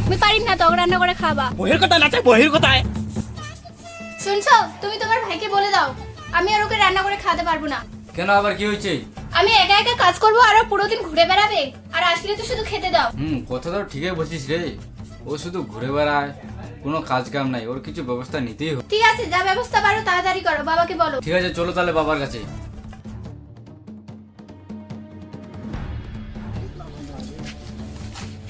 আমি পারি না তো রান্না করে খাওয়াবা। বহির কথা না চাই, বহির কথায় শুনছো, তুমি তোমার ভাইকে বলে দাও আমি আর ওকে রান্না করে খাওয়াতে পারবো না। কেন, আবার কি হয়েছে? আমি একা একা কাজ করবো আর ও পুরো দিন ঘুরে বেড়াবে, আর আসলে তো শুধু খেতে দাও। কথা তো ঠিকই বলছিস রে। ও শুধু ঘুরে বেড়ায়, কোনো কাজ কাম নাই, ওর কিছু ব্যবস্থা নিতেই হবে। ঠিক আছে, যা ব্যবস্থা পারো তাড়াতাড়ি করো, বাবাকে বলো। ঠিক আছে, চলো তাহলে বাবার কাছে।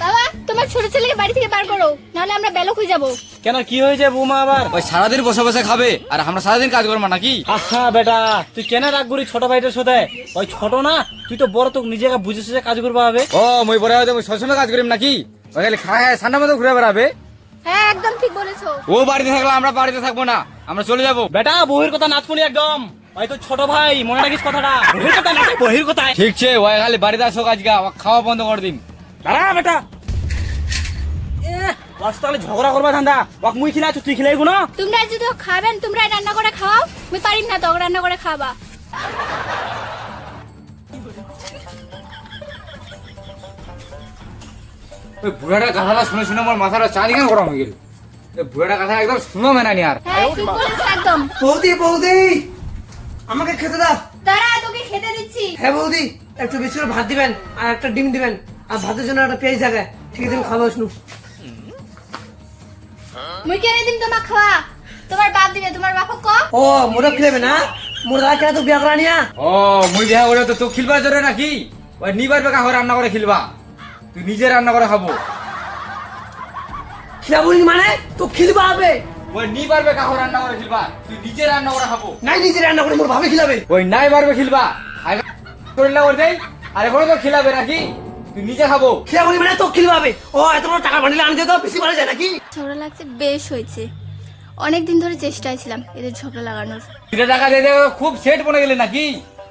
বাবা, তোমার ছোট ছেলেকে বাড়ি থেকে বার করো, নাহলে আমরা বেলক হয়ে যাবো। কেন, কি হয়েছে বৌমা আবার? ওই সারাদিন বসে বসে খাবে আর আমরা সারাদিন কাজ করবো নাকি? আচ্ছা বেটা, তুই কেন রাগ করি ছোট ভাইটার সাথে? ওই ছোট না, তুই তো বড়, তো নিজেকে বুঝে সুঝে কাজ করবা হবে। ও মই বড় হয়তো সবসময় কাজ করিম নাকি? ওই খালি খায় ঠান্ডা মতো ঘুরে বেড়াবে। হ্যাঁ, একদম ঠিক বলেছো। ও বাড়িতে থাকলে আমরা বাড়িতে থাকবো না, আমরা চলে যাবো। বেটা, বহির কথা নাচ শুনি একদম। ওই তো ছোট ভাই, মনে রাখিস কথাটা। বহির কথা না চাই, বহির কথায় ঠিক আছে, ওই খালি বাড়িতে আসো, আজকে খাওয়া বন্ধ করে দিন। দাঁড়া বেটা, তাহলে ঝগড়া করবা ধান্দা। ওকে মুই খিলাই, তুই খিলাই গুলো। তোমরা যদি খাবেন তোমরা রান্না করে খাওয়াও, আমি পারি না তো রান্না করে খাওয়াবা। ওই বুড়াটা কথাটা শুনে শুনে আমার মাথাটা চাঁদিকে গরম হয়ে গেল। ওই বুড়াটা কথা একদম শুনো মেনানি আর। হ্যাঁ, ঠিক বলেছো একদম। বৌদি বৌদি, আমাকে খেতে দাও। দাঁড়া, তোকে খেতে দিচ্ছি। হ্যাঁ বৌদি, একটু বেশি করে ভাত দিবেন আর একটা ডিম দিবেন, আর ভাতের জন্য একটা পেঁয়াজ জায়গায়। ঠিক আছে, আমি খাবো শুনু। মুই কেনে দিম তোমার খাওয়া? তোমার বাপ দিবে, তোমার বাপ ক। ও মোরা খেলেবে না? মোর দাদা কেন তো বিয়া করা নিয়া? ও মুই বিয়া করে তো তোকে খিলবার জন্য নাকি? ওই নিবার বেকা হয়ে রান্না করে খিলবা, তুই নিজে রান্না করে খাবো। খিলা বলি মানে তো খিলবা হবে? ওই নিবার বেকা হয়ে রান্না করে খিলবা, তুই নিজে রান্না করে খাবো। নাই নিজে রান্না করে মোর ভাবে খিলাবে। ওই নাই পারবে খিলবা, আগে করলে ওর দেই, আর এখন তো খিলাবে নাকি? তুই নিজে খাবো। খিলা বলি মানে তো খিলবা হবে? ও এত বড় টাকা বান্ডিল আনতে দাও, বেশি মারা যায় নাকি? ঝগড়া লাগছে, বেশ হয়েছে। অনেকদিন ধরে চেষ্টায় ছিলাম এদের ঝগড়া লাগানোর। 3 টাকা দিয়ে দিয়ে খুব সেট বনে গেলে নাকি?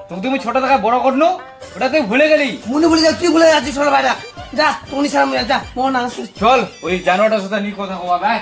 তোকে তুমি ছোট টাকা বড় করনো, ওটা তুই ভুলে গেলি। মনে বলে যাও, তুই বলে যাচ্ছিস ছোট ভাইরা। যা তুমি সারা যা, মোর না। চল ওই জানোয়ারটার সাথে নি কথা কওয়া ভাই।